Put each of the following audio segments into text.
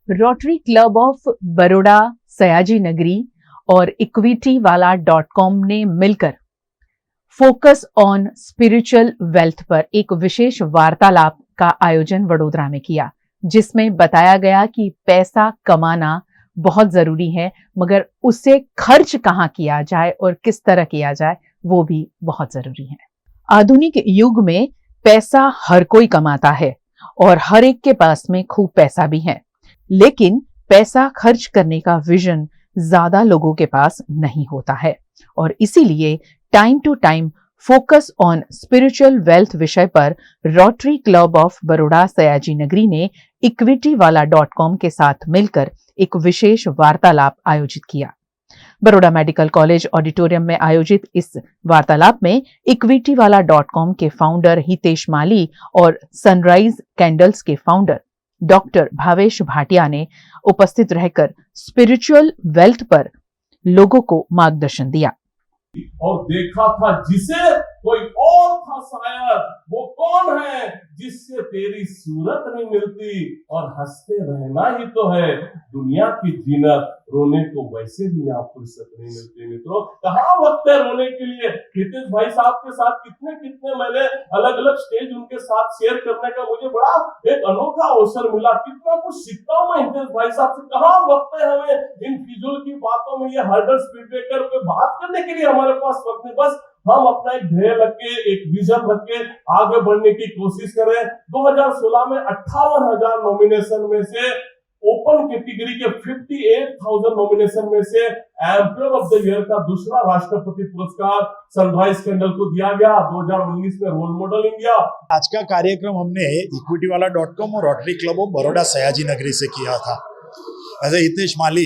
Rotary club of Baroda Sayaji नगरी और equitywala.com ने मिलकर फोकस ऑन स्पिरिचुअल वेल्थ पर एक विशेष वार्तालाप का आयोजन वडोदरा में किया, जिसमें बताया गया कि पैसा कमाना बहुत जरूरी है, मगर उसे खर्च कहाँ किया जाए और किस तरह किया जाए वो भी बहुत जरूरी है। आधुनिक युग में पैसा हर कोई कमाता है और हर एक के पास में खूब पैसा भी है, लेकिन पैसा खर्च करने का विजन ज्यादा लोगों के पास नहीं होता है और इसीलिए time to time focus on spiritual wealth विषय पर rotary club of Baroda Sayaji Nagari ने equitywala.com के साथ मिलकर एक विशेष वार्तालाप आयोजित किया। बड़ौदा मेडिकल कॉलेज ऑडिटोरियम में आयोजित इस वार्तालाप में equitywala.com के फाउंडर हितेश माली और सनराइज कैंडल्स के फाउंडर डॉक्टर भावेश भाटिया ने उपस्थित रहकर स्पिरिचुअल वेल्थ पर लोगों को मार्गदर्शन दिया और देखा था जिसे कोई और था शायद, वो कौन है जिससे तेरी सूरत नहीं मिलती, और हंसते रहना ही तो है दुनिया की जीनत, रोने को वैसे भी यहाँ फुर्सत नहीं मिलती। मित्रों, कहाँ वक्त है रोने के लिए। हितेश भाई साहब के साथ कितने मैंने अलग अलग स्टेज उनके साथ शेयर करने का मुझे बड़ा एक अनोखा अवसर मिला। कितना कुछ सीखता हूँ मैं हितेश भाई साहब से। कहाँ वक्त है हमें इन फिजूल की बातों में, ये हर्डल स्पीड ब्रेकर पे बात करने के लिए हमारे पास वक्त नहीं। बस हम अपना एक ध्येय रख के, एक विजन रख के आगे बढ़ने की कोशिश करें। 2016 में 58,000 नॉमिनेशन में से ओपन कैटेगरी के 58,000 नॉमिनेशन में से एम्पायर ऑफ द ईयर का दूसरा राष्ट्रपति पुरस्कार सनराइज कैंडल को दिया गया। 2019 में रोल मॉडल इंडिया। आज का कार्यक्रम हमने equitywala.com और rotary club of Baroda Sayaji नगरी से किया था। ऐसे हितेश माली,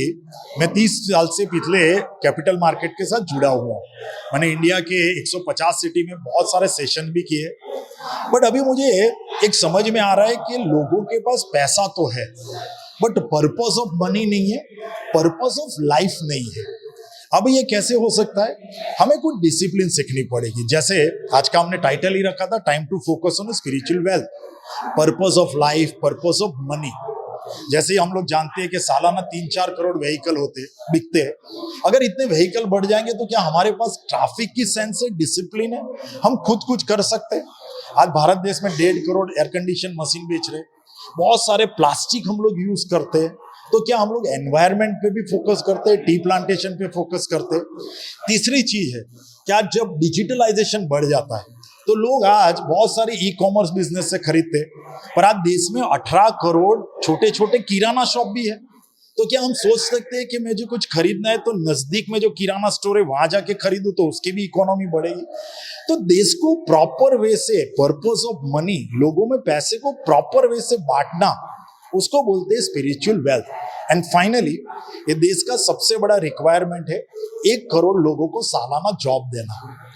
मैं 30 साल से पिछले कैपिटल मार्केट के साथ जुड़ा हुआ हूँ। मैंने इंडिया के 150 सिटी में बहुत सारे सेशन भी किए, बट अभी मुझे एक समझ में आ रहा है कि लोगों के पास पैसा तो है, बट पर्पस ऑफ मनी नहीं है, पर्पस ऑफ लाइफ नहीं है। अब ये कैसे हो सकता है? हमें कुछ डिसिप्लिन सीखनी पड़ेगी। जैसे आज का हमने टाइटल ही रखा था, time to focus on spiritual wealth, purpose of life, purpose of money. जैसे हम लोग जानते हैं कि सालाना 3-4 करोड़ व्हीकल बिकते हैं। अगर इतने व्हीकल बढ़ जाएंगे तो क्या हमारे पास ट्रैफिक की सेंस है, डिसिप्लिन है? हम खुद कुछ कर सकते हैं? आज भारत देश में 1.5 करोड़ एयर कंडीशन मशीन बेच रहे, बहुत सारे प्लास्टिक हम लोग यूज करते हैं, तो क्या हम लोग एनवायरमेंट पे भी फोकस करते हैं, टी प्लांटेशन पे फोकस करते हैं? तीसरी चीज है, क्या जब डिजिटलाइजेशन बढ़ जाता है तो लोग आज बहुत सारे ई कॉमर्स बिजनेस से खरीदते, पर आज देश में 18 करोड़ छोटे छोटे किराना शॉप भी है। तो क्या हम सोच सकते हैं कि मुझे कुछ खरीदना है तो नजदीक में जो किराना स्टोर है वहां जाके खरीदूं तो उसकी भी इकोनॉमी बढ़ेगी? तो देश को प्रॉपर वे से, पर्पस ऑफ मनी, लोगों में पैसे को प्रॉपर वे से बांटना, उसको बोलते हैं स्पिरिचुअल वेल्थ। एंड फाइनली, ये देश का सबसे बड़ा रिक्वायरमेंट है 1 करोड़ लोगों को सालाना जॉब देना।